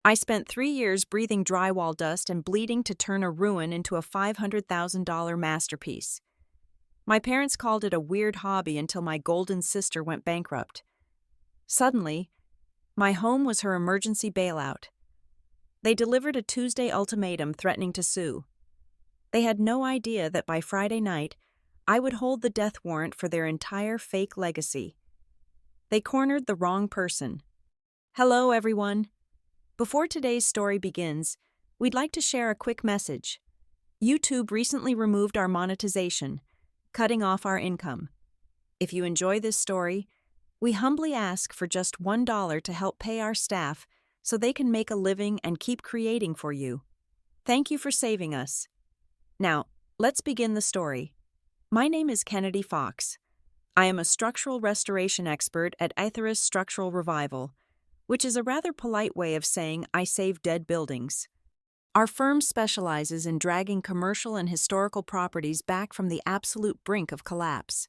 I spent 3 years breathing drywall dust and bleeding to turn a ruin into a $500,000 masterpiece. My parents called it a weird hobby until my golden sister went bankrupt. Suddenly, my home was her emergency bailout. They delivered a Tuesday ultimatum threatening to sue. They had no idea that by Friday night, I would hold the death warrant for their entire fake legacy. They cornered the wrong person. Hello, everyone. Before today's story begins, we'd like to share a quick message. YouTube recently removed our monetization, cutting off our income. If you enjoy this story, we humbly ask for just $1 to help pay our staff so they can make a living and keep creating for you. Thank you for saving us. Now, let's begin the story. My name is Kennedy Fox. I am a structural restoration expert at Aetheris Structural Revival, which is a rather polite way of saying I save dead buildings. Our firm specializes in dragging commercial and historical properties back from the absolute brink of collapse.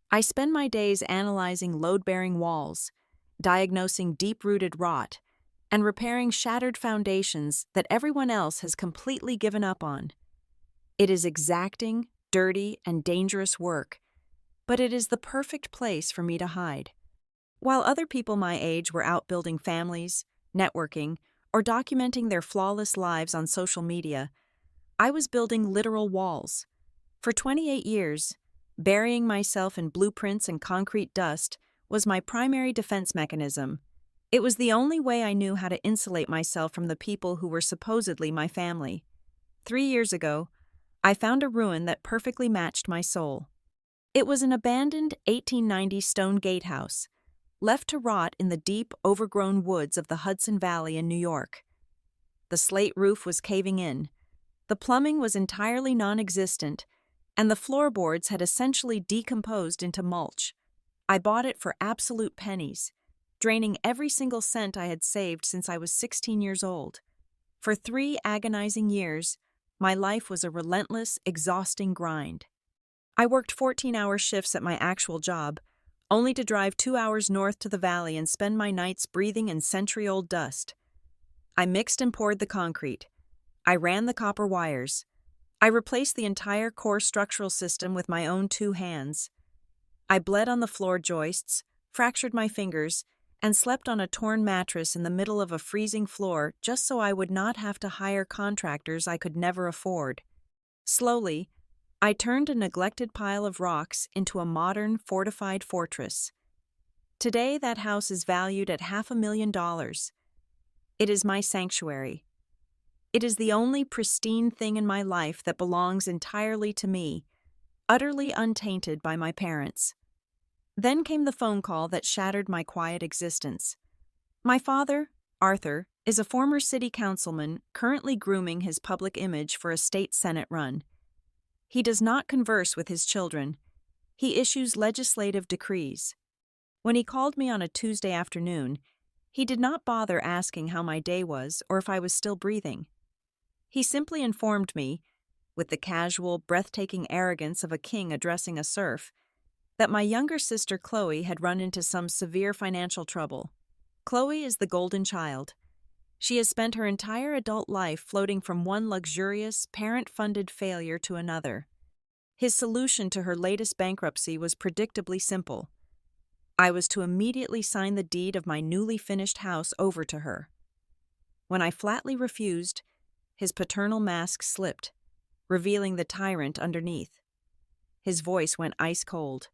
I spend my days analyzing load-bearing walls, diagnosing deep-rooted rot, and repairing shattered foundations that everyone else has completely given up on. It is exacting, dirty, and dangerous work, but it is the perfect place for me to hide. While other people my age were out building families, networking, or documenting their flawless lives on social media, I was building literal walls. For 28 years, burying myself in blueprints and concrete dust was my primary defense mechanism. It was the only way I knew how to insulate myself from the people who were supposedly my family. 3 years ago, I found a ruin that perfectly matched my soul. It was an abandoned 1890 stone gatehouse, left to rot in the deep, overgrown woods of the Hudson Valley in New York. The slate roof was caving in, the plumbing was entirely non-existent, and the floorboards had essentially decomposed into mulch. I bought it for absolute pennies, draining every single cent I had saved since I was 16 years old. For 3 agonizing years, my life was a relentless, exhausting grind. I worked 14-hour shifts at my actual job, only to drive 2 hours north to the valley and spend my nights breathing in century-old dust. I mixed and poured the concrete. I ran the copper wires. I replaced the entire core structural system with my own 2 hands. I bled on the floor joists, fractured my fingers, and slept on a torn mattress in the middle of a freezing floor just so I would not have to hire contractors I could never afford. Slowly, I turned a neglected pile of rocks into a modern, fortified fortress. Today, that house is valued at $500,000. It is my sanctuary. It is the only pristine thing in my life that belongs entirely to me, utterly untainted by my parents. Then came the phone call that shattered my quiet existence. My father, Arthur, is a former city councilman currently grooming his public image for a state senate run. He does not converse with his children. He issues legislative decrees. When he called me on a Tuesday afternoon, he did not bother asking how my day was or if I was still breathing. He simply informed me, with the casual, breathtaking arrogance of a king addressing a serf, that my younger sister Chloe had run into some severe financial trouble. Chloe is the golden child. She has spent her entire adult life floating from one luxurious, parent-funded failure to another. His solution to her latest bankruptcy was predictably simple. I was to immediately sign the deed of my newly finished house over to her. When I flatly refused, his paternal mask slipped, revealing the tyrant underneath. His voice went ice cold.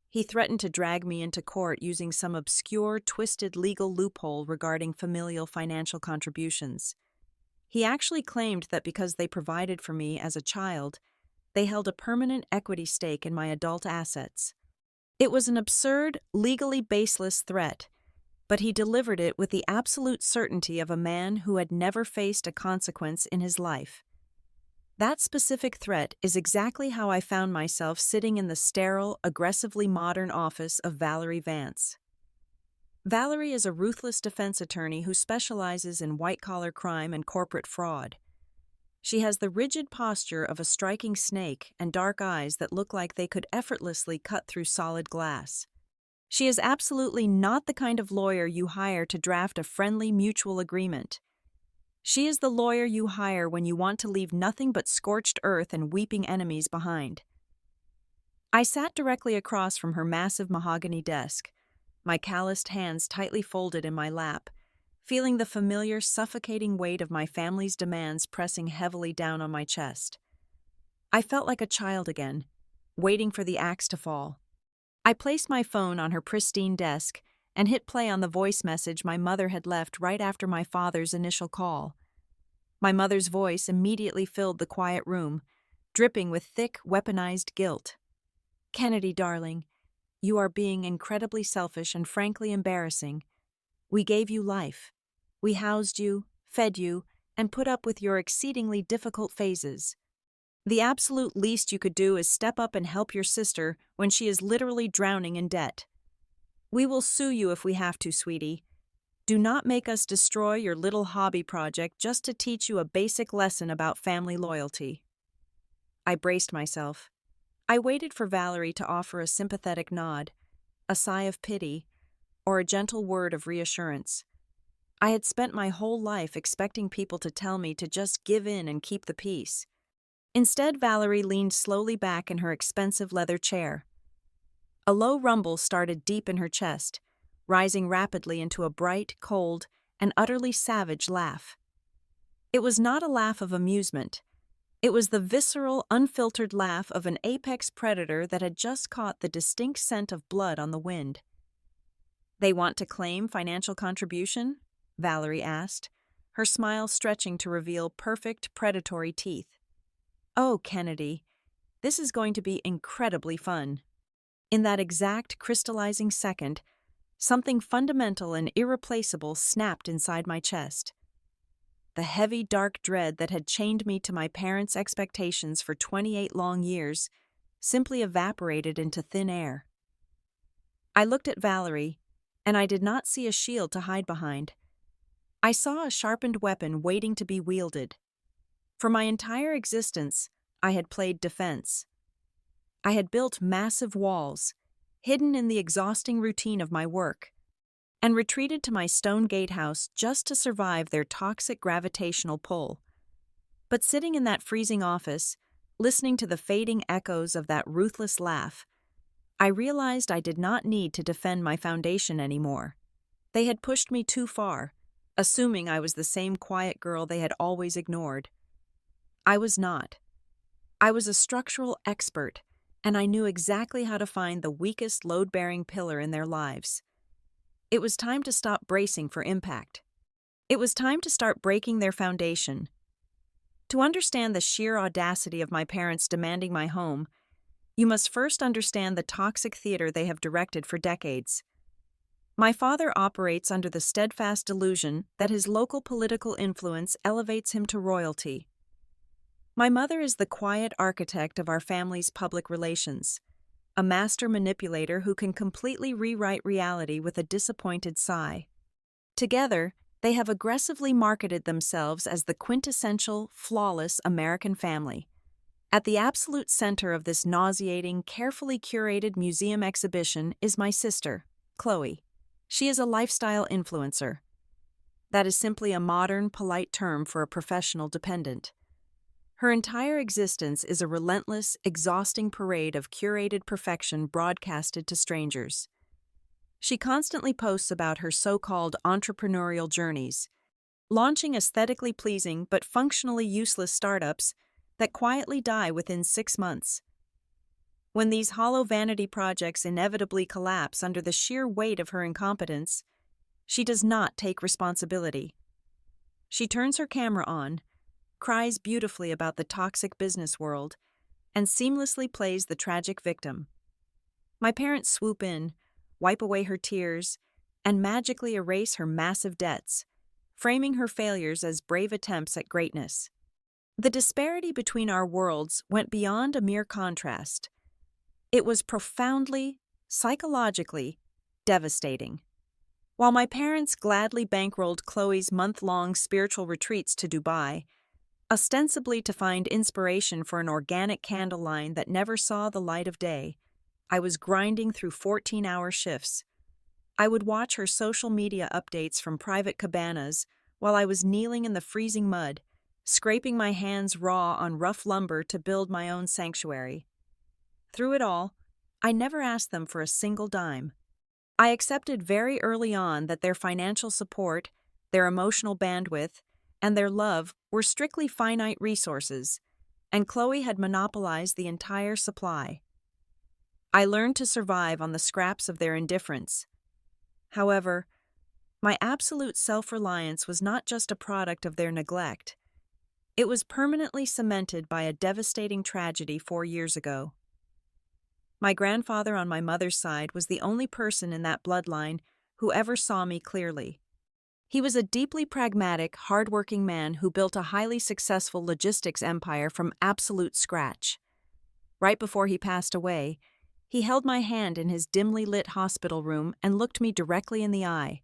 He threatened to drag me into court using some obscure, twisted legal loophole regarding familial financial contributions. He actually claimed that because they provided for me as a child, they held a permanent equity stake in my adult assets. It was an absurd, legally baseless threat, but he delivered it with the absolute certainty of a man who had never faced a consequence in his life. That specific threat is exactly how I found myself sitting in the sterile, aggressively modern office of Valerie Vance. Valerie is a ruthless defense attorney who specializes in white-collar crime and corporate fraud. She has the rigid posture of a striking snake and dark eyes that look like they could effortlessly cut through solid glass. She is absolutely not the kind of lawyer you hire to draft a friendly mutual agreement. She is the lawyer you hire when you want to leave nothing but scorched earth and weeping enemies behind. I sat directly across from her massive mahogany desk, my calloused hands tightly folded in my lap, feeling the familiar, suffocating weight of my family's demands pressing heavily down on my chest. I felt like a child again, waiting for the axe to fall. I placed my phone on her pristine desk and hit play on the voice message my mother had left right after my father's initial call. My mother's voice immediately filled the quiet room, dripping with thick, weaponized guilt. "Kennedy, darling, you are being incredibly selfish and frankly embarrassing. We gave you life. We housed you, fed you, and put up with your exceedingly difficult phases. The absolute least you could do is step up and help your sister when she is literally drowning in debt. We will sue you if we have to, sweetie. Do not make us destroy your little hobby project just to teach you a basic lesson about family loyalty." I braced myself. I waited for Valerie to offer a sympathetic nod, a sigh of pity, or a gentle word of reassurance. I had spent my whole life expecting people to tell me to just give in and keep the peace. Instead, Valerie leaned slowly back in her expensive leather chair. A low rumble started deep in her chest, rising rapidly into a bright, cold, and utterly savage laugh. It was not a laugh of amusement. It was the visceral, unfiltered laugh of an apex predator that had just caught the distinct scent of blood on the wind. "They want to claim financial contribution?" Valerie asked, her smile stretching to reveal perfect, predatory teeth. "Oh, Kennedy, this is going to be incredibly fun." In that exact crystallizing second, something fundamental and irreplaceable snapped inside my chest. The heavy, dark dread that had chained me to my parents' expectations for 28 long years simply evaporated into thin air. I looked at Valerie, and I did not see a shield to hide behind. I saw a sharpened weapon waiting to be wielded. For my entire existence, I had played defense. I had built massive walls, hidden in the exhausting routine of my work, and retreated to my stone gatehouse just to survive their toxic gravitational pull. But sitting in that freezing office, listening to the fading echoes of that ruthless laugh, I realized I did not need to defend my foundation anymore. They had pushed me too far, assuming I was the same quiet girl they had always ignored. I was not. I was a structural expert, and I knew exactly how to find the weakest load-bearing pillar in their lives. It was time to stop bracing for impact. It was time to start breaking their foundation. To understand the sheer audacity of my parents demanding my home, you must first understand the toxic theater they have directed for decades. My father operates under the steadfast delusion that his local political influence elevates him to royalty. My mother is the quiet architect of our family's public relations, a master manipulator who can completely rewrite reality with a disappointed sigh. Together, they have aggressively marketed themselves as the quintessential, flawless American family. At the absolute center of this nauseating, carefully curated museum exhibition is my sister, Chloe. She is a lifestyle influencer. That is simply a modern, polite term for a professional dependent. Her entire existence is a relentless, exhausting parade of curated perfection broadcasted to strangers. She constantly posts about her so-called entrepreneurial journeys, launching aesthetically pleasing but functionally useless startups that quietly die within 6 months. When these hollow vanity projects inevitably collapse under the sheer weight of her incompetence, she does not take responsibility. She turns her camera on, cries beautifully about the toxic business world, and seamlessly plays the tragic victim. My parents swoop in, wipe away her tears, and magically erase her massive debts, framing her failures as brave attempts at greatness. The disparity between our worlds went beyond a mere contrast. It was profoundly, psychologically, devastating. While my parents gladly bankrolled Chloe's month-long spiritual retreats to Dubai, ostensibly to find inspiration for an organic candle line that never saw the light of day, I was grinding through 14-hour shifts. I would watch her social media updates from private cabanas while I was kneeling in the freezing mud, scraping my hands raw on rough lumber to build my own sanctuary. Through it all, I never asked them for a single dime. I accepted very early on that their financial support, their emotional bandwidth, and their love were strictly finite resources, and Chloe had monopolized the entire supply. I learned to survive on the scraps of their indifference. However, my absolute self-reliance was not just a product of their neglect. It was permanently cemented by a devastating tragedy 4 years ago. My grandfather on my mother's side was the only person in that bloodline who ever saw me clearly. He was a deeply pragmatic, hard-working man who built a highly successful logistics empire from absolute scratch. Right before he passed away, he held my hand in his dimly lit hospital room and looked me directly in the eye.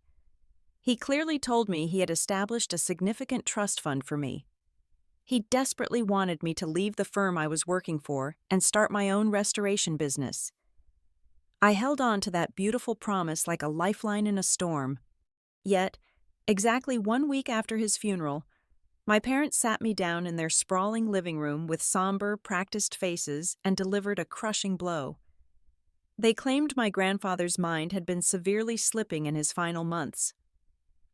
He clearly told me he had established a significant trust fund for me. He desperately wanted me to leave the firm I was working for and start my own restoration business. I held on to that beautiful promise like a lifeline in a storm. Yet, exactly 1 week after his funeral, my parents sat me down in their sprawling living room with somber, practiced faces and delivered a crushing blow. They claimed my grandfather's mind had been severely slipping in his final months.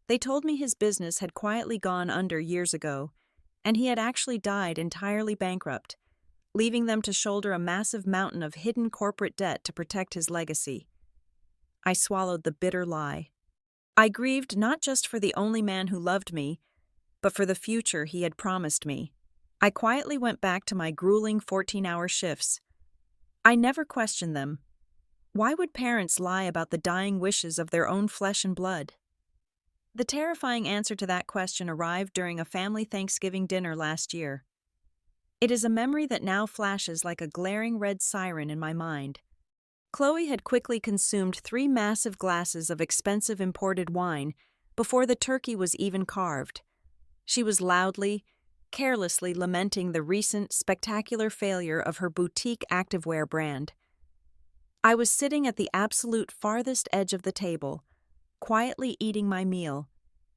They told me his business had quietly gone under years ago, and he had actually died entirely bankrupt, leaving them to shoulder a massive mountain of hidden corporate debt to protect his legacy. I swallowed the bitter lie. I grieved not just for the only man who loved me, but for the future he had promised me. I quietly went back to my grueling 14-hour shifts. I never questioned them. Why would parents lie about the dying wishes of their own flesh and blood? The terrifying answer to that question arrived during a family Thanksgiving dinner last year. It is a memory that now flashes like a glaring red siren in my mind. Chloe had quickly consumed 3 massive glasses of expensive imported wine before the turkey was even carved. She was loudly, carelessly lamenting the recent, spectacular failure of her boutique activewear brand. I was sitting at the absolute farthest edge of the table, quietly eating my meal,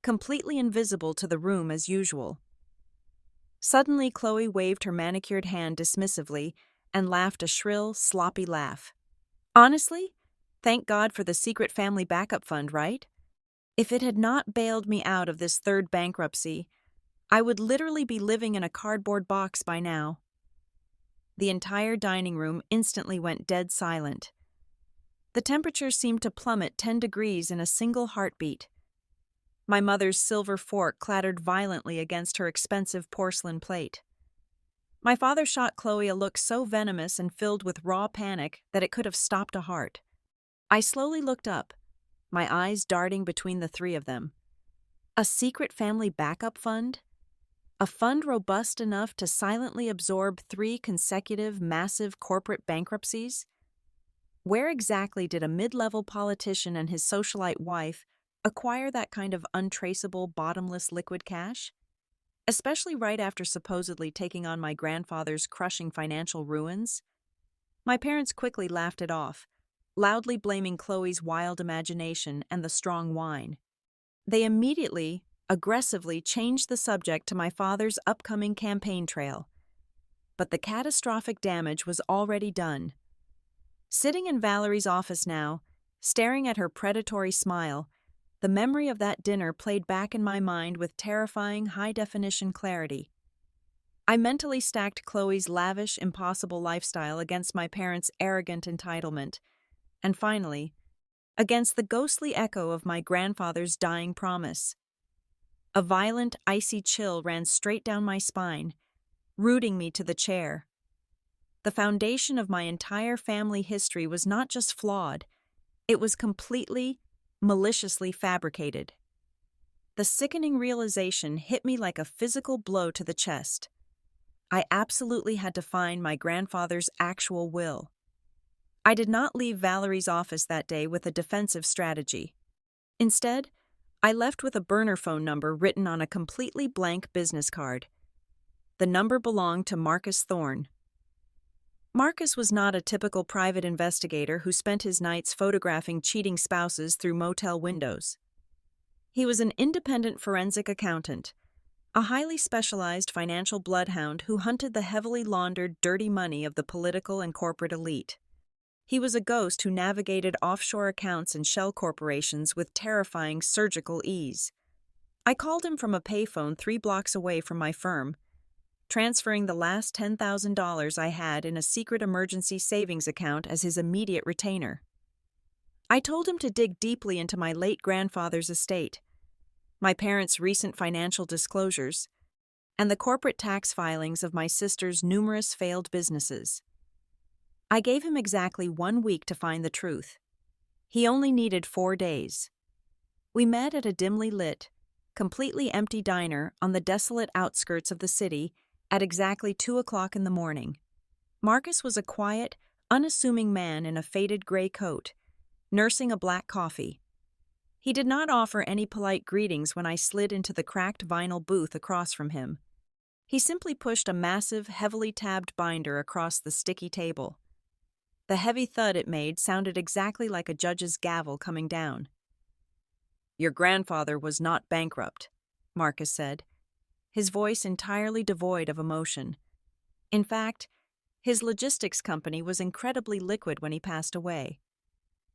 completely invisible to the room as usual. Suddenly, Chloe waved her manicured hand dismissively and laughed a shrill, sloppy laugh. Honestly, thank God for the secret family backup fund, right? If it had not bailed me out of this third bankruptcy, I would literally be living in a cardboard box by now. The entire dining room instantly went dead silent. The temperature seemed to plummet 10 degrees in a single heartbeat. My mother's silver fork clattered violently against her expensive porcelain plate. My father shot Chloe a look so venomous and filled with raw panic that it could have stopped a heart. I slowly looked up, my eyes darting between the 3 of them. A secret family backup fund? A fund robust enough to silently absorb 3 consecutive massive corporate bankruptcies? Where exactly did a mid-level politician and his socialite wife acquire that kind of untraceable, bottomless liquid cash? Especially right after supposedly taking on my grandfather's crushing financial ruins? My parents quickly laughed it off, loudly blaming Chloe's wild imagination and the strong wine. They immediately, aggressively changed the subject to my father's upcoming campaign trail. But the catastrophic damage was already done. Sitting in Valerie's office now, staring at her predatory smile, the memory of that dinner played back in my mind with terrifying, high-definition clarity. I mentally stacked Chloe's lavish, impossible lifestyle against my parents' arrogant entitlement, and finally, against the ghostly echo of my grandfather's dying promise. A violent, icy chill ran straight down my spine, rooting me to the chair. The foundation of my entire family history was not just flawed, it was completely, maliciously fabricated. The sickening realization hit me like a physical blow to the chest. I absolutely had to find my grandfather's actual will. I did not leave Valerie's office that day with a defensive strategy. Instead, I left with a burner phone number written on a completely blank business card. The number belonged to Marcus Thorne. Marcus was not a typical private investigator who spent his nights photographing cheating spouses through motel windows. He was an independent forensic accountant, a highly specialized financial bloodhound who hunted the heavily laundered dirty money of the political and corporate elite. He was a ghost who navigated offshore accounts and shell corporations with terrifying surgical ease. I called him from a payphone 3 blocks away from my firm, transferring the last $10,000 I had in a secret emergency savings account as his immediate retainer. I told him to dig deeply into my late grandfather's estate, my parents' recent financial disclosures, and the corporate tax filings of my sister's numerous failed businesses. I gave him exactly 1 week to find the truth. He only needed 4 days. We met at a dimly lit, completely empty diner on the desolate outskirts of the city at exactly 2 o'clock in the morning. Marcus was a quiet, unassuming man in a faded gray coat, nursing a black coffee. He did not offer any polite greetings when I slid into the cracked vinyl booth across from him. He simply pushed a massive, heavily tabbed binder across the sticky table. The heavy thud it made sounded exactly like a judge's gavel coming down. "Your grandfather was not bankrupt," Marcus said, his voice entirely devoid of emotion. In fact, his logistics company was incredibly liquid when he passed away.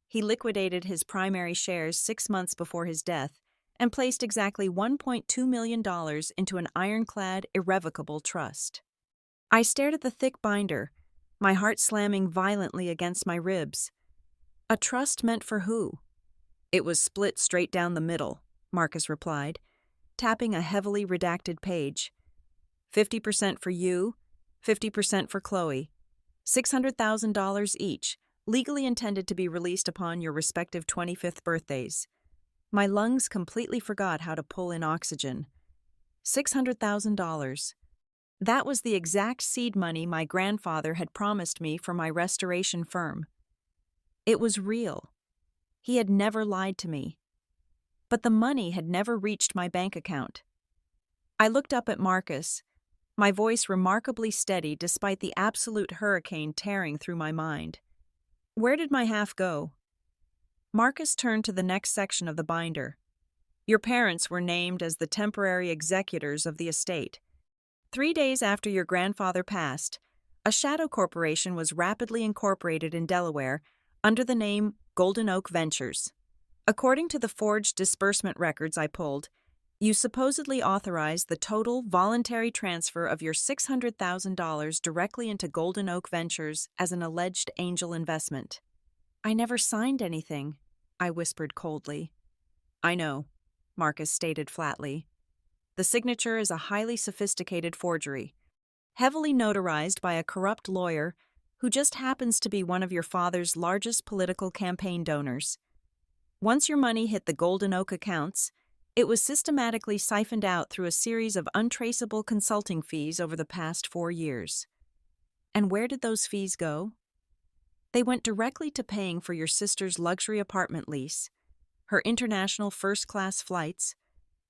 He liquidated his primary shares 6 months before his death and placed exactly $1.2 million into an ironclad, irrevocable trust. I stared at the thick binder, my heart slamming violently against my ribs. A trust meant for who? "It was split straight down the middle," Marcus replied, tapping a heavily redacted page. "50% for you, 50% for Chloe. $600,000 each, legally intended to be released upon your respective 25th birthdays." My lungs completely forgot how to pull in oxygen. $600,000. That was the exact seed money my grandfather had promised me for my restoration firm. It was real. He had never lied to me. But the money had never reached my bank account. I looked up at Marcus, my voice remarkably steady despite the absolute hurricane tearing through my mind. "Where did my half go?" Marcus turned to the next section of the binder. "Your parents were named as the temporary executors of the estate. 3 days after your grandfather passed, a shadow corporation was rapidly incorporated in Delaware under the name Golden Oak Ventures. According to the forged disbursement records I pulled, you supposedly authorized the total voluntary transfer of your $600,000 directly into Golden Oak Ventures as an alleged angel investment." "I never signed anything," I whispered coldly. "I know," Marcus stated flatly. "The signature is a highly sophisticated forgery, heavily notarized by a corrupt lawyer who just happens to be one of your father's largest political campaign donors. Once your money hit the Golden Oak accounts, it was systematically siphoned out through a series of untraceable consulting fees over the past 4 years. And where did those fees go? They went directly to paying for your sister's luxury apartment lease, her international first-class flights,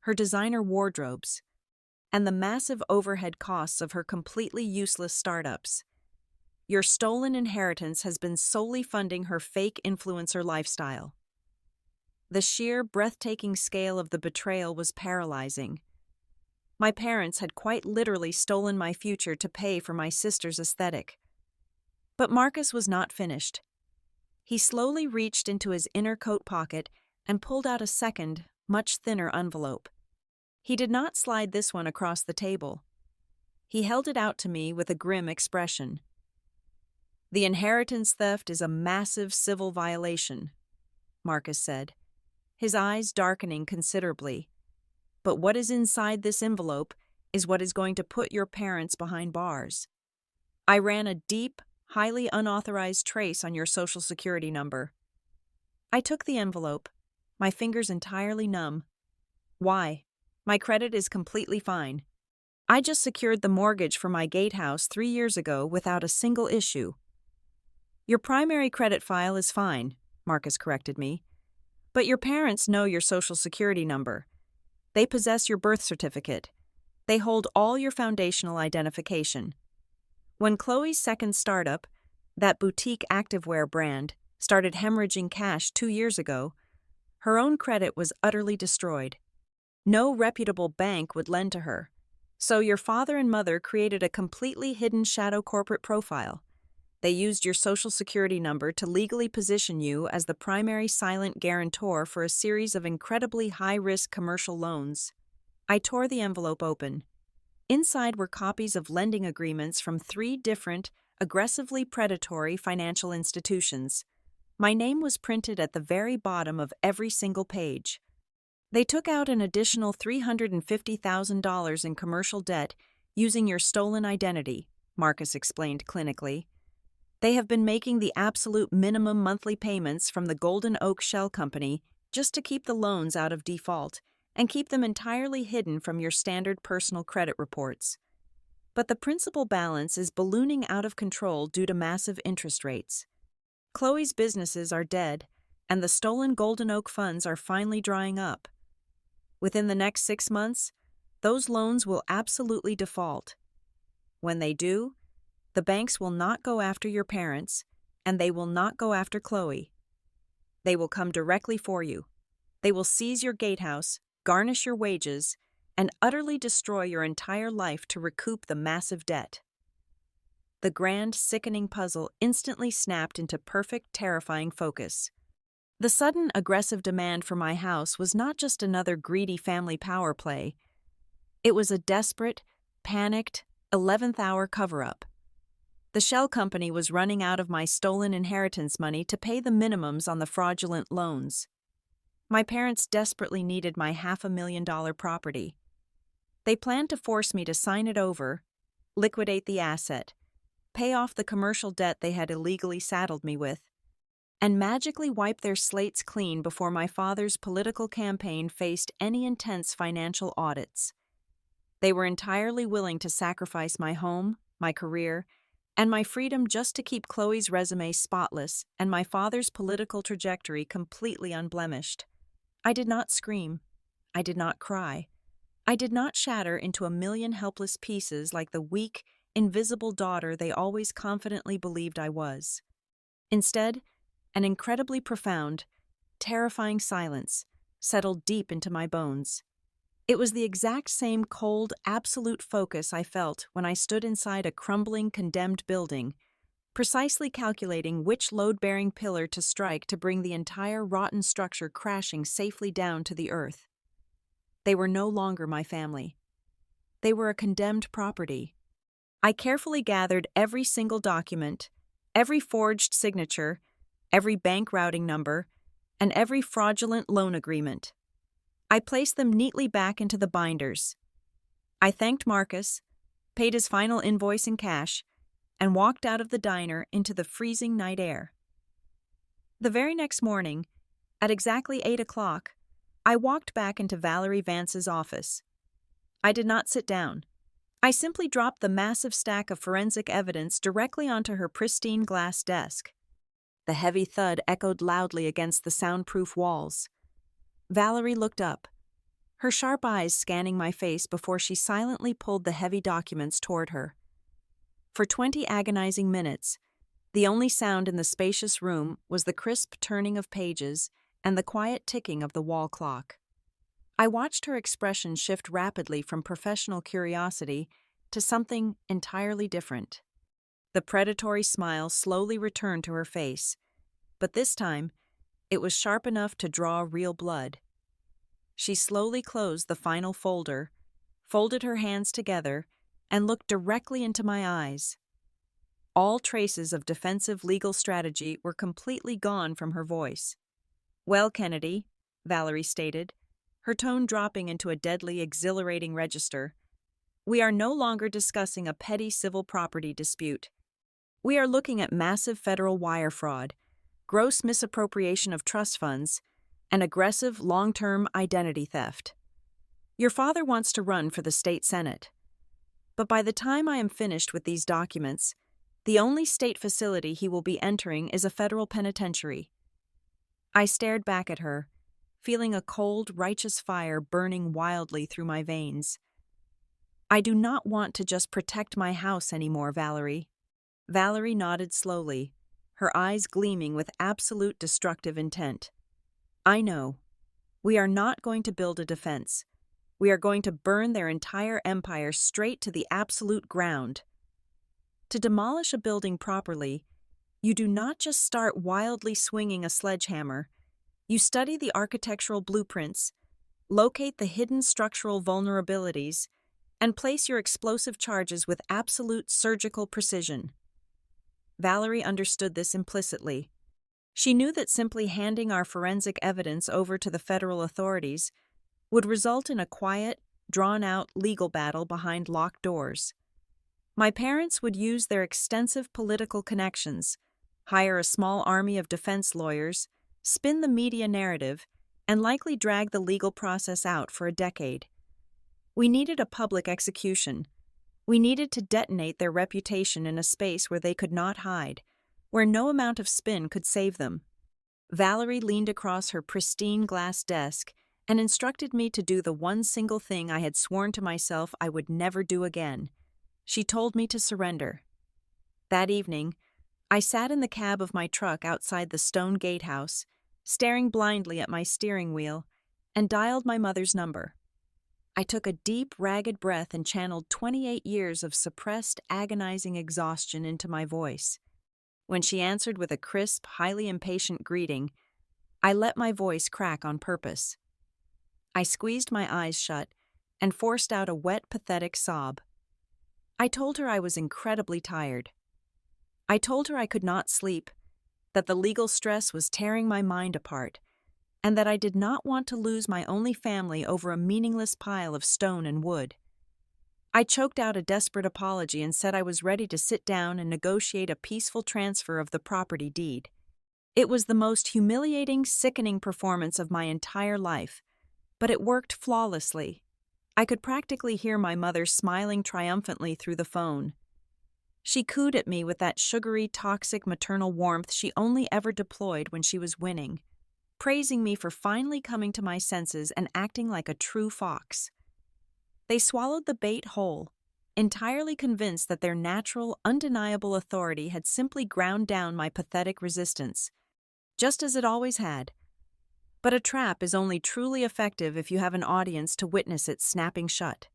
her designer wardrobes, and the massive overhead costs of her completely useless startups. Your stolen inheritance has been solely funding her fake influencer lifestyle." The sheer, breathtaking scale of the betrayal was paralyzing. My parents had quite literally stolen my future to pay for my sister's aesthetic. But Marcus was not finished. He slowly reached into his inner coat pocket and pulled out a second, much thinner envelope. He did not slide this one across the table. He held it out to me with a grim expression. "The inheritance theft is a massive civil violation," Marcus said, his eyes darkening considerably. "But what is inside this envelope is what is going to put your parents behind bars." I ran a deep, highly unauthorized trace on your social security number. I took the envelope, my fingers entirely numb. "Why? My credit is completely fine. I just secured the mortgage for my gatehouse 3 years ago without a single issue." "Your primary credit file is fine," Marcus corrected me. "But your parents know your social security number. They possess your birth certificate. They hold all your foundational identification. When Chloe's second startup, That boutique activewear brand started hemorrhaging cash 2 years ago. Her own credit was utterly destroyed. No reputable bank would lend to her. So your father and mother created a completely hidden shadow corporate profile. They used your social security number to legally position you as the primary silent guarantor for a series of incredibly high-risk commercial loans. I tore the envelope open. Inside were copies of lending agreements from 3 different, aggressively predatory financial institutions. My name was printed at the very bottom of every single page. They took out an additional $350,000 in commercial debt using your stolen identity, Marcus explained clinically. They have been making the absolute minimum monthly payments from the Golden Oak Shell Company just to keep the loans out of default and keep them entirely hidden from your standard personal credit reports. But the principal balance is ballooning out of control due to massive interest rates. Chloe's businesses are dead, and the stolen Golden Oak funds are finally drying up. Within the next 6 months, those loans will absolutely default. When they do, the banks will not go after your parents, and they will not go after Chloe. They will come directly for you. They will seize your gatehouse, garnish your wages, and utterly destroy your entire life to recoup the massive debt. The grand, sickening puzzle instantly snapped into perfect, terrifying focus. The sudden, aggressive demand for my house was not just another greedy family power play. It was a desperate, panicked, 11th-hour cover-up. The shell company was running out of my stolen inheritance money to pay the minimums on the fraudulent loans. My parents desperately needed my $500,000 property. They planned to force me to sign it over, liquidate the asset, pay off the commercial debt they had illegally saddled me with, and magically wipe their slates clean before my father's political campaign faced any intense financial audits. They were entirely willing to sacrifice my home, my career, and my freedom just to keep Chloe's resume spotless and my father's political trajectory completely unblemished. I did not scream. I did not cry. I did not shatter into a million helpless pieces like the weak, invisible daughter they always confidently believed I was. Instead, an incredibly profound, terrifying silence settled deep into my bones. It was the exact same cold, absolute focus I felt when I stood inside a crumbling, condemned building, precisely calculating which load-bearing pillar to strike to bring the entire rotten structure crashing safely down to the earth. They were no longer my family. They were a condemned property. I carefully gathered every single document, every forged signature, every bank routing number, and every fraudulent loan agreement. I placed them neatly back into the binders. I thanked Marcus, paid his final invoice in cash, and walked out of the diner into the freezing night air. The very next morning, at exactly 8 o'clock, I walked back into Valerie Vance's office. I did not sit down. I simply dropped the massive stack of forensic evidence directly onto her pristine glass desk. The heavy thud echoed loudly against the soundproof walls. Valerie looked up, her sharp eyes scanning my face before she silently pulled the heavy documents toward her. For 20 agonizing minutes, the only sound in the spacious room was the crisp turning of pages and the quiet ticking of the wall clock. I watched her expression shift rapidly from professional curiosity to something entirely different. The predatory smile slowly returned to her face, but this time, it was sharp enough to draw real blood. She slowly closed the final folder, folded her hands together, and looked directly into my eyes. All traces of defensive legal strategy were completely gone from her voice. "Well, Kennedy," Valerie stated, her tone dropping into a deadly, exhilarating register, "we are no longer discussing a petty civil property dispute. We are looking at massive federal wire fraud, gross misappropriation of trust funds, and aggressive long-term identity theft. Your father wants to run for the state senate. But by the time I am finished with these documents, the only state facility he will be entering is a federal penitentiary." I stared back at her, feeling a cold, righteous fire burning wildly through my veins. "I do not want to just protect my house anymore, Valerie. Valerie nodded slowly, her eyes gleaming with absolute destructive intent. I know. We are not going to build a defense. We are going to burn their entire empire straight to the absolute ground. To demolish a building properly, you do not just start wildly swinging a sledgehammer. You study the architectural blueprints, locate the hidden structural vulnerabilities, and place your explosive charges with absolute surgical precision. Valerie understood this implicitly. She knew that simply handing our forensic evidence over to the federal authorities would result in a quiet, drawn-out legal battle behind locked doors. My parents would use their extensive political connections, hire a small army of defense lawyers, spin the media narrative, and likely drag the legal process out for a decade. We needed a public execution. We needed to detonate their reputation in a space where they could not hide, where no amount of spin could save them. Valerie leaned across her pristine glass desk and instructed me to do the one single thing I had sworn to myself I would never do again. She told me to surrender. That evening, I sat in the cab of my truck outside the stone gatehouse, staring blindly at my steering wheel, and dialed my mother's number. I took a deep, ragged breath and channeled 28 years of suppressed, agonizing exhaustion into my voice. When she answered with a crisp, highly impatient greeting, I let my voice crack on purpose. I squeezed my eyes shut and forced out a wet, pathetic sob. I told her I was incredibly tired. I told her I could not sleep, that the legal stress was tearing my mind apart, and that I did not want to lose my only family over a meaningless pile of stone and wood. I choked out a desperate apology and said I was ready to sit down and negotiate a peaceful transfer of the property deed. It was the most humiliating, sickening performance of my entire life, but it worked flawlessly. I could practically hear my mother smiling triumphantly through the phone. She cooed at me with that sugary, toxic maternal warmth she only ever deployed when she was winning, praising me for finally coming to my senses and acting like a true fox. They swallowed the bait whole, entirely convinced that their natural, undeniable authority had simply ground down my pathetic resistance, just as it always had. But a trap is only truly effective if you have an audience to witness it snapping shut.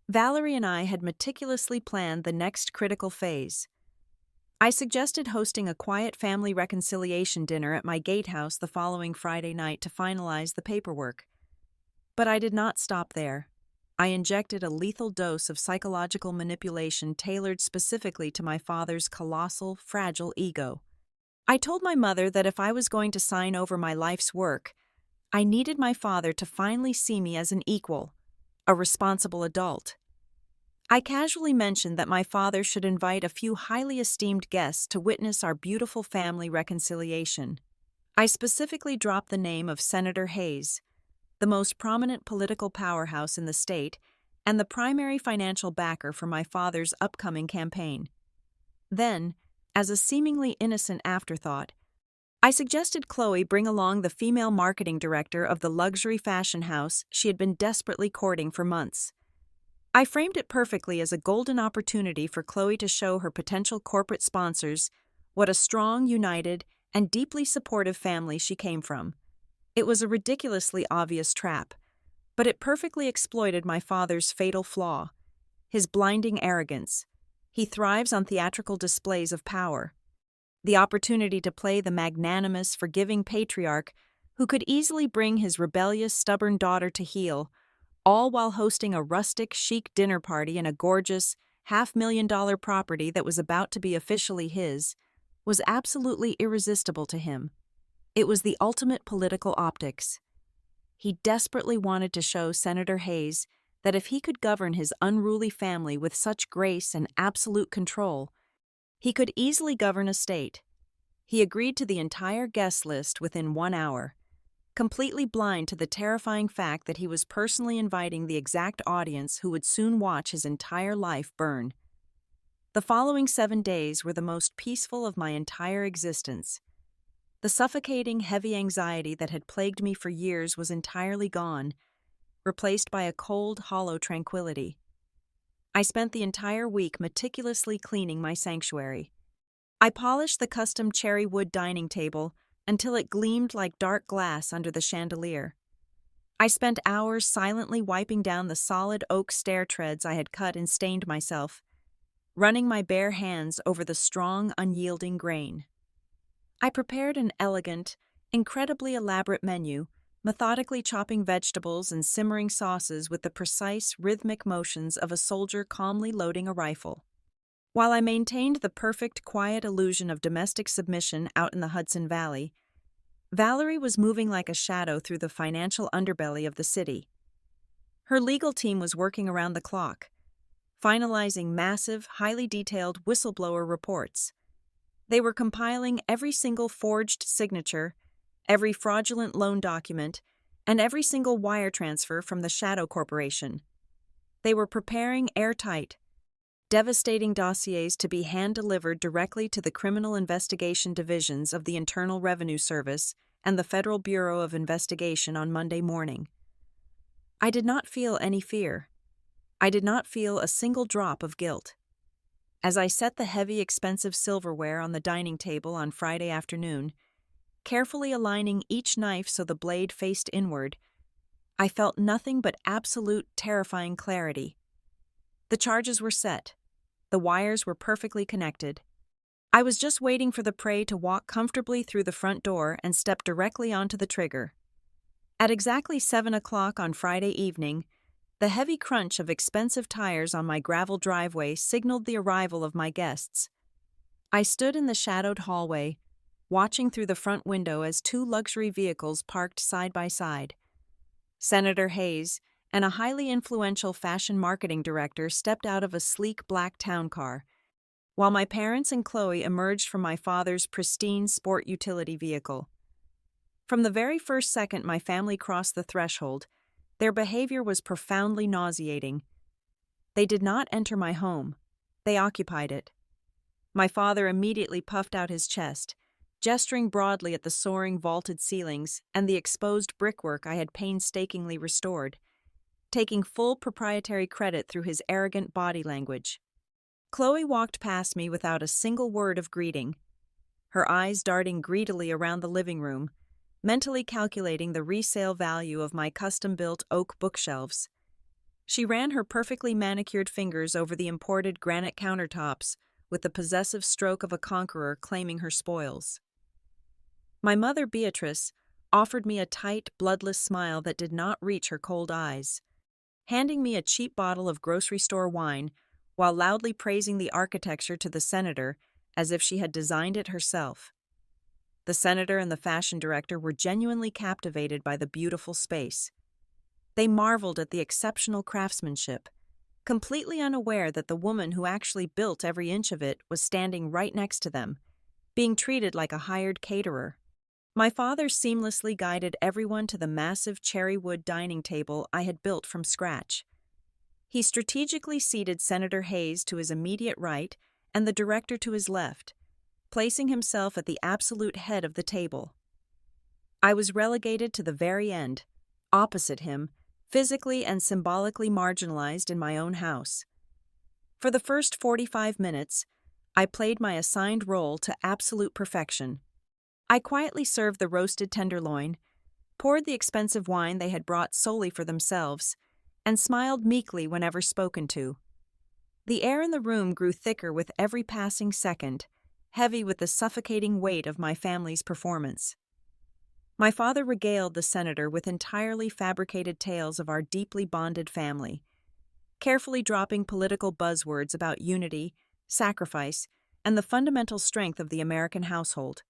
Valerie and I had meticulously planned the next critical phase. I suggested hosting a quiet family reconciliation dinner at my gatehouse the following Friday night to finalize the paperwork. But I did not stop there. I injected a lethal dose of psychological manipulation tailored specifically to my father's colossal, fragile ego. I told my mother that if I was going to sign over my life's work, I needed my father to finally see me as an equal, a responsible adult. I casually mentioned that my father should invite a few highly esteemed guests to witness our beautiful family reconciliation. I specifically dropped the name of Senator Hayes, the most prominent political powerhouse in the state and the primary financial backer for my father's upcoming campaign. Then, as a seemingly innocent afterthought, I suggested Chloe bring along the female marketing director of the luxury fashion house she had been desperately courting for months. I framed it perfectly as a golden opportunity for Chloe to show her potential corporate sponsors what a strong, united, and deeply supportive family she came from. It was a ridiculously obvious trap, but it perfectly exploited my father's fatal flaw, his blinding arrogance. He thrives on theatrical displays of power. The opportunity to play the magnanimous, forgiving patriarch who could easily bring his rebellious, stubborn daughter to heel, all while hosting a rustic, chic dinner party in a gorgeous, $500,000 property that was about to be officially his, was absolutely irresistible to him. It was the ultimate political optics. He desperately wanted to show Senator Hayes that if he could govern his unruly family with such grace and absolute control, he could easily govern a state. He agreed to the entire guest list within 1 hour, completely blind to the terrifying fact that he was personally inviting the exact audience who would soon watch his entire life burn. The following 7 days were the most peaceful of my entire existence. The suffocating, heavy anxiety that had plagued me for years was entirely gone, replaced by a cold, hollow tranquility. I spent the entire week meticulously cleaning my sanctuary. I polished the custom cherry wood dining table until it gleamed like dark glass under the chandelier. I spent hours silently wiping down the solid oak stair treads I had cut and stained myself, running my bare hands over the strong, unyielding grain. I prepared an elegant, incredibly elaborate menu, methodically chopping vegetables and simmering sauces with the precise, rhythmic motions of a soldier calmly loading a rifle. While I maintained the perfect, quiet illusion of domestic submission out in the Hudson Valley, Valerie was moving like a shadow through the financial underbelly of the city. Her legal team was working around the clock, finalizing massive, highly detailed whistleblower reports. They were compiling every single forged signature, every fraudulent loan document, and every single wire transfer from the Shadow Corporation. They were preparing airtight, devastating dossiers to be hand-delivered directly to the Criminal Investigation Divisions of the Internal Revenue Service and the Federal Bureau of Investigation on Monday morning. I did not feel any fear. I did not feel a single drop of guilt. As I set the heavy, expensive silverware on the dining table on Friday afternoon, carefully aligning each knife so the blade faced inward, I felt nothing but absolute, terrifying clarity. The charges were set. The wires were perfectly connected. I was just waiting for the prey to walk comfortably through the front door and step directly onto the trigger. At exactly 7 o'clock on Friday evening, the heavy crunch of expensive tires on my gravel driveway signaled the arrival of my guests. I stood in the shadowed hallway, watching through the front window as two luxury vehicles parked side by side. Senator Hayes and a highly influential fashion marketing director stepped out of a sleek black town car, while my parents and Chloe emerged from my father's pristine sport utility vehicle. From the very first second my family crossed the threshold, their behavior was profoundly nauseating. They did not enter my home. They occupied it. My father immediately puffed out his chest, gesturing broadly at the soaring vaulted ceilings and the exposed brickwork I had painstakingly restored, taking full proprietary credit through his arrogant body language. Chloe walked past me without a single word of greeting, her eyes darting greedily around the living room, mentally calculating the resale value of my custom-built oak bookshelves. She ran her perfectly manicured fingers over the imported granite countertops with the possessive stroke of a conqueror claiming her spoils. My mother, Beatrice, offered me a tight, bloodless smile that did not reach her cold eyes, handing me a cheap bottle of grocery store wine while loudly praising the architecture to the senator as if she had designed it herself. The senator and the fashion director were genuinely captivated by the beautiful space. They marveled at the exceptional craftsmanship, completely unaware that the woman who actually built every inch of it was standing right next to them, being treated like a hired caterer. My father seamlessly guided everyone to the massive cherry wood dining table I had built from scratch. He strategically seated Senator Hayes to his immediate right and the director to his left, placing himself at the absolute head of the table. I was relegated to the very end, opposite him, physically and symbolically marginalized in my own house. For the first 45 minutes, I played my assigned role to absolute perfection. I quietly served the roasted tenderloin, poured the expensive wine they had brought solely for themselves, and smiled meekly whenever spoken to. The air in the room grew thicker with every passing second, heavy with the suffocating weight of my family's performance. My father regaled the senator with entirely fabricated tales of our deeply bonded family, carefully dropping political buzzwords about unity, sacrifice, and the fundamental strength of the American household.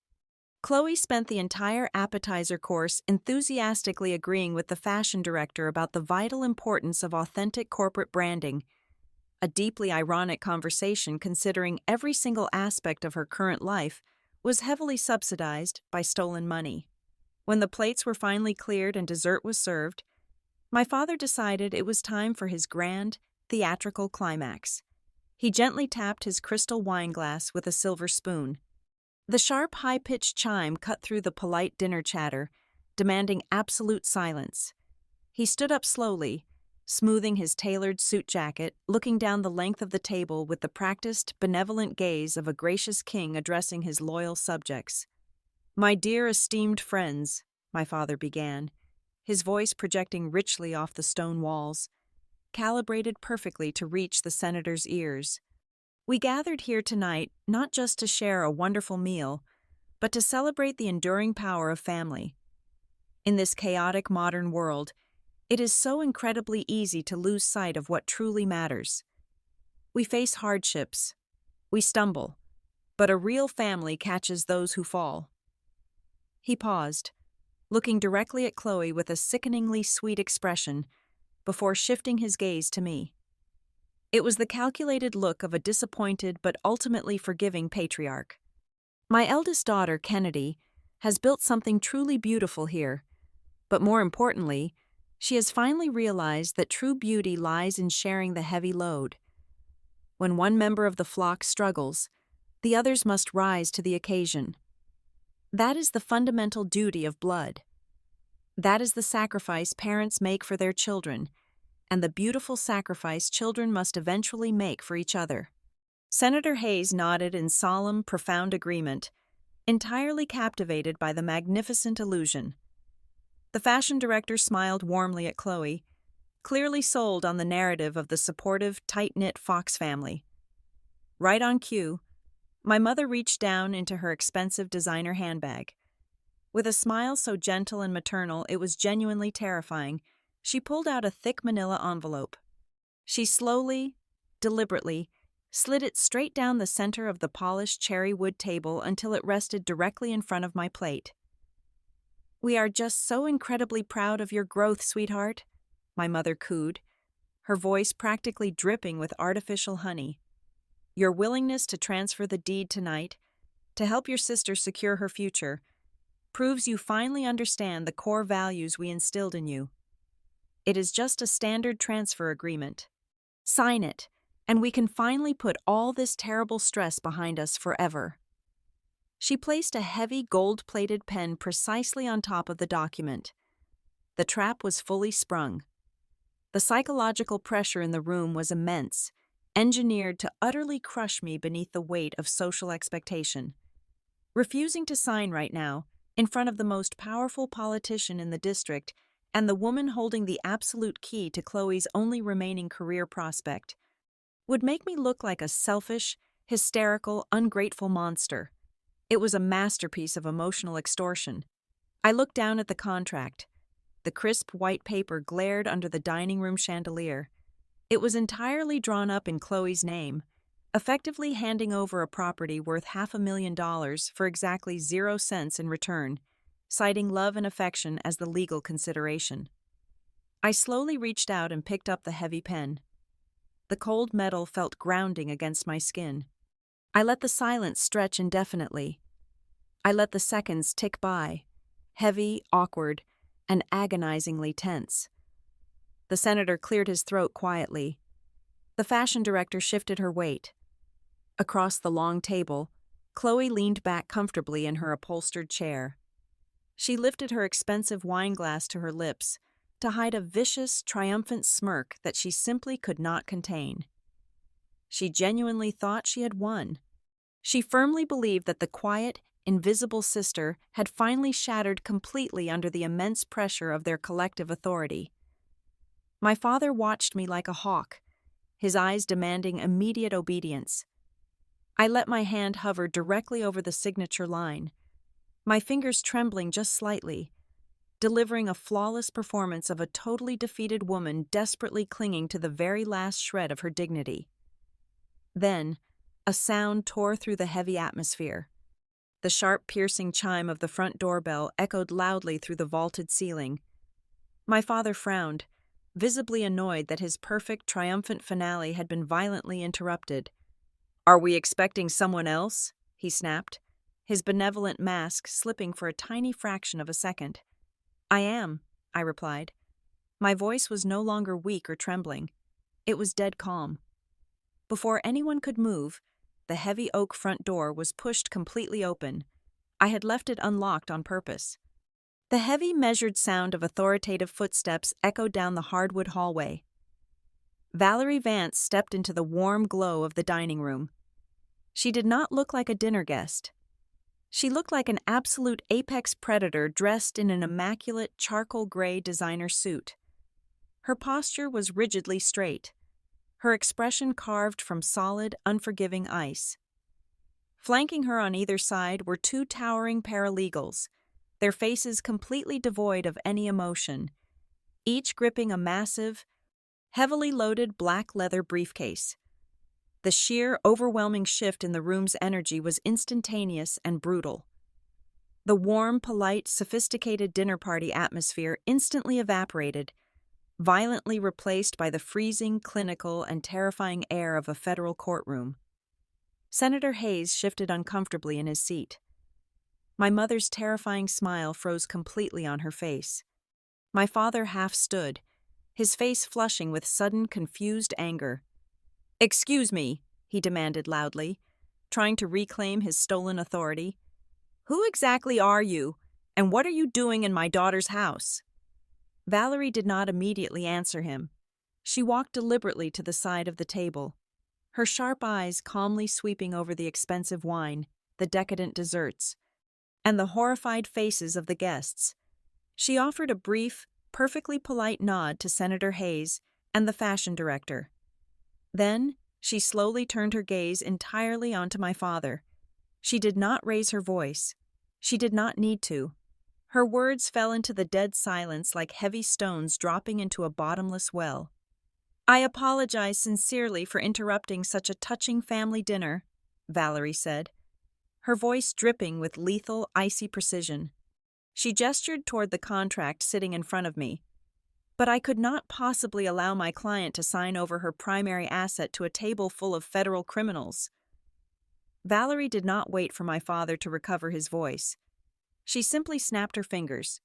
Chloe spent the entire appetizer course enthusiastically agreeing with the fashion director about the vital importance of authentic corporate branding, a deeply ironic conversation considering every single aspect of her current life was heavily subsidized by stolen money. When the plates were finally cleared and dessert was served, my father decided it was time for his grand, theatrical climax. He gently tapped his crystal wine glass with a silver spoon. The sharp, high-pitched chime cut through the polite dinner chatter, demanding absolute silence. He stood up slowly, smoothing his tailored suit jacket, looking down the length of the table with the practiced, benevolent gaze of a gracious king addressing his loyal subjects. "My dear esteemed friends," my father began, his voice projecting richly off the stone walls, calibrated perfectly to reach the senator's ears. "We gathered here tonight not just to share a wonderful meal, but to celebrate the enduring power of family. In this chaotic modern world, it is so incredibly easy to lose sight of what truly matters. We face hardships, we stumble, but a real family catches those who fall." He paused, looking directly at Chloe with a sickeningly sweet expression, before shifting his gaze to me. It was the calculated look of a disappointed but ultimately forgiving patriarch. "My eldest daughter, Kennedy, has built something truly beautiful here, but more importantly, she has finally realized that true beauty lies in sharing the heavy load. When one member of the flock struggles, the others must rise to the occasion. That is the fundamental duty of blood. That is the sacrifice parents make for their children, and the beautiful sacrifice children must eventually make for each other." Senator Hayes nodded in solemn, profound agreement, entirely captivated by the magnificent illusion. The fashion director smiled warmly at Chloe, clearly sold on the narrative of the supportive, tight-knit Fox family. Right on cue, my mother reached down into her expensive designer handbag. With a smile so gentle and maternal it was genuinely terrifying, she pulled out a thick manila envelope. She slowly, deliberately, slid it straight down the center of the polished cherry wood table until it rested directly in front of my plate. "We are just so incredibly proud of your growth, sweetheart," my mother cooed, her voice practically dripping with artificial honey. "Your willingness to transfer the deed tonight, to help your sister secure her future, proves you finally understand the core values we instilled in you. It is just a standard transfer agreement. Sign it, and we can finally put all this terrible stress behind us forever." She placed a heavy gold-plated pen precisely on top of the document. The trap was fully sprung. The psychological pressure in the room was immense, engineered to utterly crush me beneath the weight of social expectation. Refusing to sign right now, in front of the most powerful politician in the district and the woman holding the absolute key to Chloe's only remaining career prospect, would make me look like a selfish, hysterical, ungrateful monster. It was a masterpiece of emotional extortion. I looked down at the contract. The crisp white paper glared under the dining room chandelier. It was entirely drawn up in Chloe's name, effectively handing over a property worth $500,000 for exactly 0 cents in return, citing love and affection as the legal consideration. I slowly reached out and picked up the heavy pen. The cold metal felt grounding against my skin. I let the silence stretch indefinitely. I let the seconds tick by, heavy, awkward, and agonizingly tense. The senator cleared his throat quietly. The fashion director shifted her weight. Across the long table, Chloe leaned back comfortably in her upholstered chair. She lifted her expensive wine glass to her lips to hide a vicious, triumphant smirk that she simply could not contain. She genuinely thought she had won. She firmly believed that the quiet, invisible sister had finally shattered completely under the immense pressure of their collective authority. My father watched me like a hawk, his eyes demanding immediate obedience. I let my hand hover directly over the signature line, my fingers trembling just slightly, delivering a flawless performance of a totally defeated woman desperately clinging to the very last shred of her dignity. Then, a sound tore through the heavy atmosphere. The sharp, piercing chime of the front doorbell echoed loudly through the vaulted ceiling. My father frowned, visibly annoyed that his perfect, triumphant finale had been violently interrupted. "Are we expecting someone else?" he snapped, his benevolent mask slipping for a tiny fraction of a second. "I am," I replied. My voice was no longer weak or trembling. It was dead calm. Before anyone could move, the heavy oak front door was pushed completely open. I had left it unlocked on purpose. The heavy, measured sound of authoritative footsteps echoed down the hardwood hallway. Valerie Vance stepped into the warm glow of the dining room. She did not look like a dinner guest. She looked like an absolute apex predator dressed in an immaculate charcoal gray designer suit. Her posture was rigidly straight, her expression carved from solid, unforgiving ice. Flanking her on either side were two towering paralegals, their faces completely devoid of any emotion, each gripping a massive, heavily loaded black leather briefcase. The sheer, overwhelming shift in the room's energy was instantaneous and brutal. The warm, polite, sophisticated dinner party atmosphere instantly evaporated, violently replaced by the freezing, clinical, and terrifying air of a federal courtroom. Senator Hayes shifted uncomfortably in his seat. My mother's terrifying smile froze completely on her face. My father half stood, his face flushing with sudden, confused anger. "Excuse me," he demanded loudly, trying to reclaim his stolen authority. "Who exactly are you, and what are you doing in my daughter's house?" Valerie did not immediately answer him. She walked deliberately to the side of the table, her sharp eyes calmly sweeping over the expensive wine, the decadent desserts, and the horrified faces of the guests. She offered a brief, perfectly polite nod to Senator Hayes and the fashion director. Then, she slowly turned her gaze entirely onto my father. She did not raise her voice. She did not need to. Her words fell into the dead silence like heavy stones dropping into a bottomless well. "I apologize sincerely for interrupting such a touching family dinner," Valerie said, her voice dripping with lethal, icy precision. She gestured toward the contract sitting in front of me. "But I could not possibly allow my client to sign over her primary asset to a table full of federal criminals." Valerie did not wait for my father to recover his voice. She simply snapped her fingers.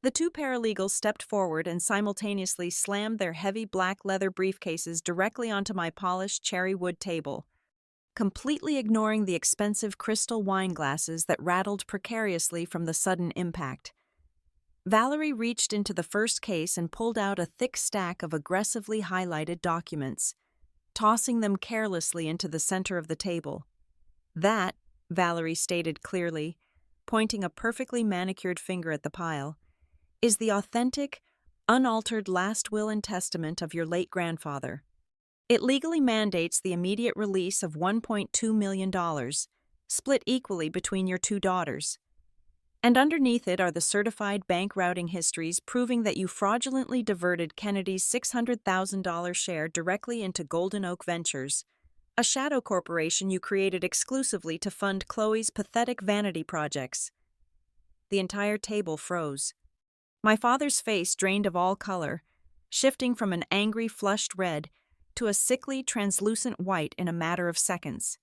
The two paralegals stepped forward and simultaneously slammed their heavy black leather briefcases directly onto my polished cherry wood table, completely ignoring the expensive crystal wine glasses that rattled precariously from the sudden impact. Valerie reached into the first case and pulled out a thick stack of aggressively highlighted documents, tossing them carelessly into the center of the table. "That," Valerie stated clearly, pointing a perfectly manicured finger at the pile, "is the authentic, unaltered last will and testament of your late grandfather. It legally mandates the immediate release of $1.2 million, split equally between your two daughters. And underneath it are the certified bank routing histories proving that you fraudulently diverted Kennedy's $600,000 share directly into Golden Oak Ventures, a shadow corporation you created exclusively to fund Chloe's pathetic vanity projects." The entire table froze. My father's face drained of all color, shifting from an angry, flushed red to a sickly, translucent white in a matter of seconds.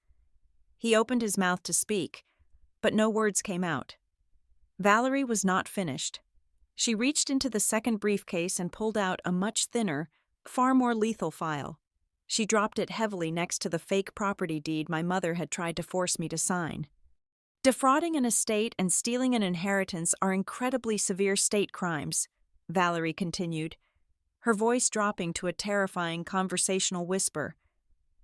He opened his mouth to speak, but no words came out. Valerie was not finished. She reached into the second briefcase and pulled out a much thinner, far more lethal file. She dropped it heavily next to the fake property deed my mother had tried to force me to sign. "Defrauding an estate and stealing an inheritance are incredibly severe state crimes," Valerie continued, her voice dropping to a terrifying conversational whisper.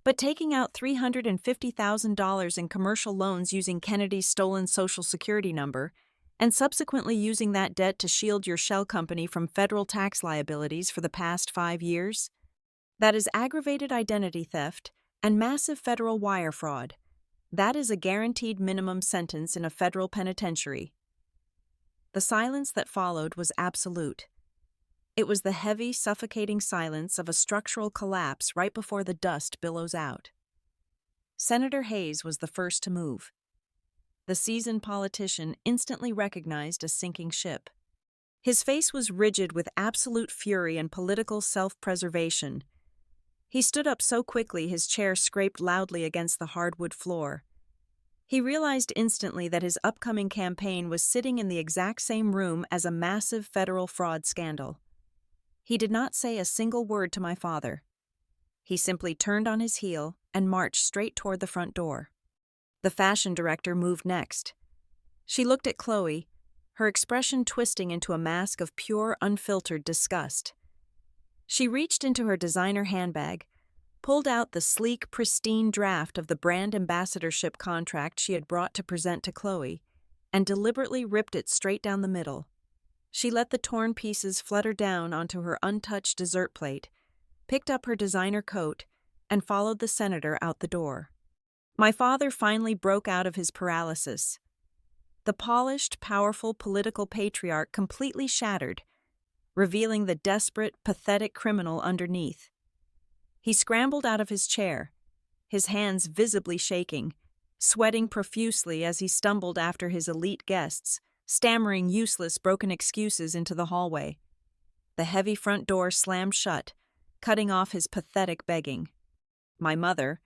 "But taking out $350,000 in commercial loans using Kennedy's stolen Social Security number, and subsequently using that debt to shield your shell company from federal tax liabilities for the past 5 years? That is aggravated identity theft and massive federal wire fraud. That is a guaranteed minimum sentence in a federal penitentiary." The silence that followed was absolute. It was the heavy, suffocating silence of a structural collapse right before the dust billows out. Senator Hayes was the first to move. The seasoned politician instantly recognized a sinking ship. His face was rigid with absolute fury and political self-preservation. He stood up so quickly his chair scraped loudly against the hardwood floor. He realized instantly that his upcoming campaign was sitting in the exact same room as a massive federal fraud scandal. He did not say a single word to my father. He simply turned on his heel and marched straight toward the front door. The fashion director moved next. She looked at Chloe, her expression twisting into a mask of pure, unfiltered disgust. She reached into her designer handbag, pulled out the sleek, pristine draft of the brand ambassadorship contract she had brought to present to Chloe, and deliberately ripped it straight down the middle. She let the torn pieces flutter down onto her untouched dessert plate, picked up her designer coat, and followed the senator out the door. My father finally broke out of his paralysis. The polished, powerful political patriarch completely shattered, revealing the desperate, pathetic criminal underneath. He scrambled out of his chair, his hands visibly shaking, sweating profusely as he stumbled after his elite guests, stammering useless, broken excuses into the hallway. The heavy front door slammed shut, cutting off his pathetic begging. My mother,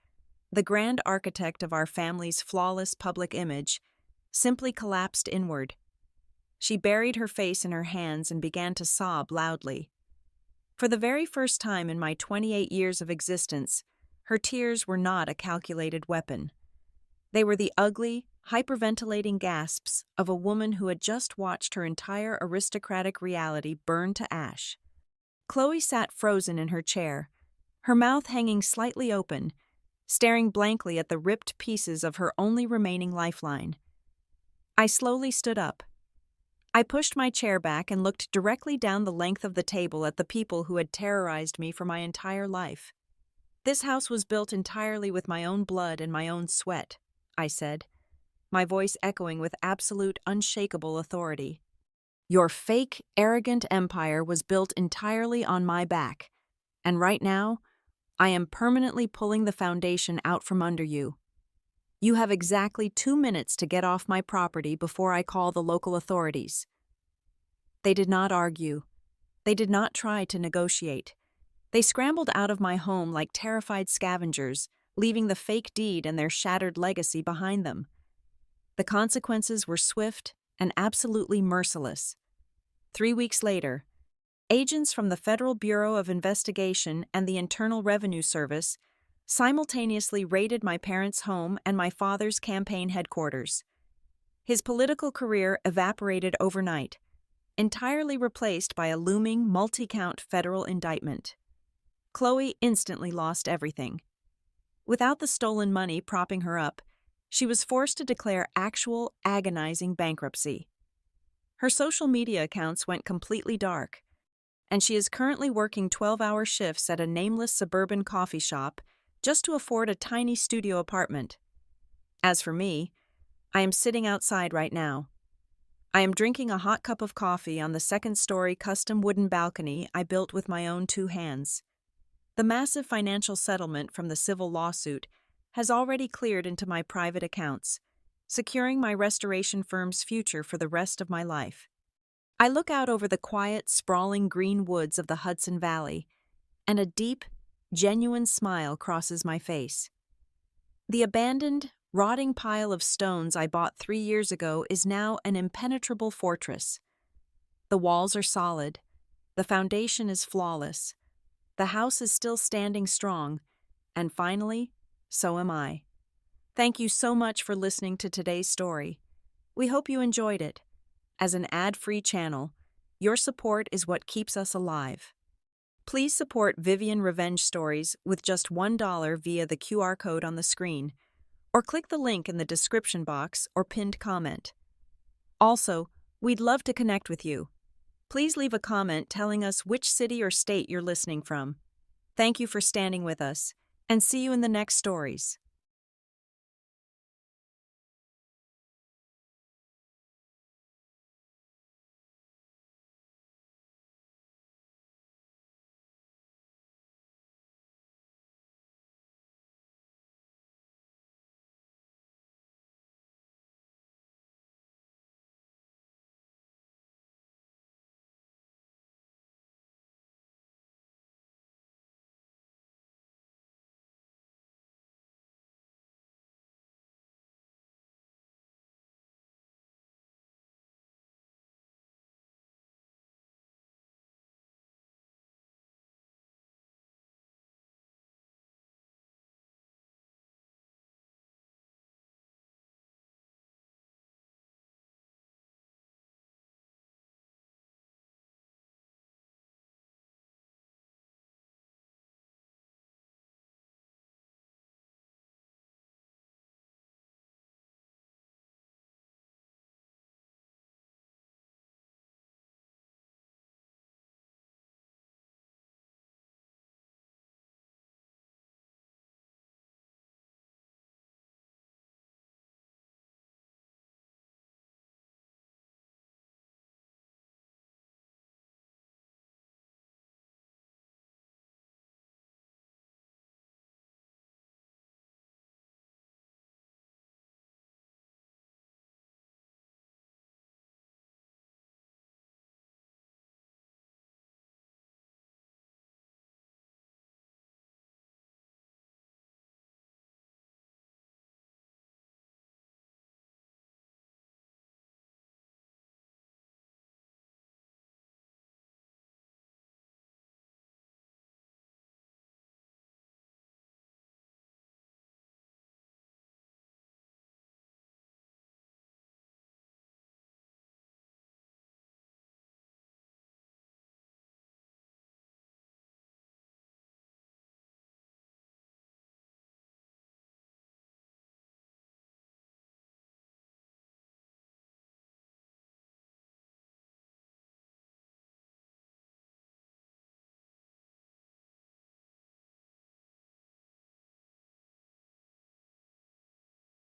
the grand architect of our family's flawless public image, simply collapsed inward. She buried her face in her hands and began to sob loudly. For the very first time in my 28 years of existence, her tears were not a calculated weapon. They were the ugly, hyperventilating gasps of a woman who had just watched her entire aristocratic reality burn to ash. Chloe sat frozen in her chair, her mouth hanging slightly open, staring blankly at the ripped pieces of her only remaining lifeline. I slowly stood up. I pushed my chair back and looked directly down the length of the table at the people who had terrorized me for my entire life. "This house was built entirely with my own blood and my own sweat," I said, my voice echoing with absolute, unshakable authority. "Your fake, arrogant empire was built entirely on my back, and right now, I am permanently pulling the foundation out from under you. You have exactly 2 minutes to get off my property before I call the local authorities." They did not argue. They did not try to negotiate. They scrambled out of my home like terrified scavengers, leaving the fake deed and their shattered legacy behind them. The consequences were swift and absolutely merciless. 3 weeks later, agents from the Federal Bureau of Investigation and the Internal Revenue Service simultaneously raided my parents' home and my father's campaign headquarters. His political career evaporated overnight, entirely replaced by a looming, multi-count federal indictment. Chloe instantly lost everything. Without the stolen money propping her up, she was forced to declare actual, agonizing bankruptcy. Her social media accounts went completely dark, and she is currently working 12-hour shifts at a nameless suburban coffee shop just to afford a tiny studio apartment. As for me, I am sitting outside right now. I am drinking a hot cup of coffee on the second-story custom wooden balcony I built with my own 2 hands. The massive financial settlement from the civil lawsuit has already cleared into my private accounts, securing my restoration firm's future for the rest of my life. I look out over the quiet, sprawling green woods of the Hudson Valley, and a deep, genuine smile crosses my face. The abandoned, rotting pile of stones I bought 3 years ago is now an impenetrable fortress. The walls are solid, the foundation is flawless, the house is still standing strong, and finally, so am I. Thank you so much for listening to today's story. We hope you enjoyed it. As an ad-free channel, your support is what keeps us alive. Please support Vivian Revenge Stories with just $1 via the QR code on the screen, or click the link in the description box or pinned comment. Also, we'd love to connect with you. Please leave a comment telling us which city or state you're listening from. Thank you for standing with us, and see you in the next stories.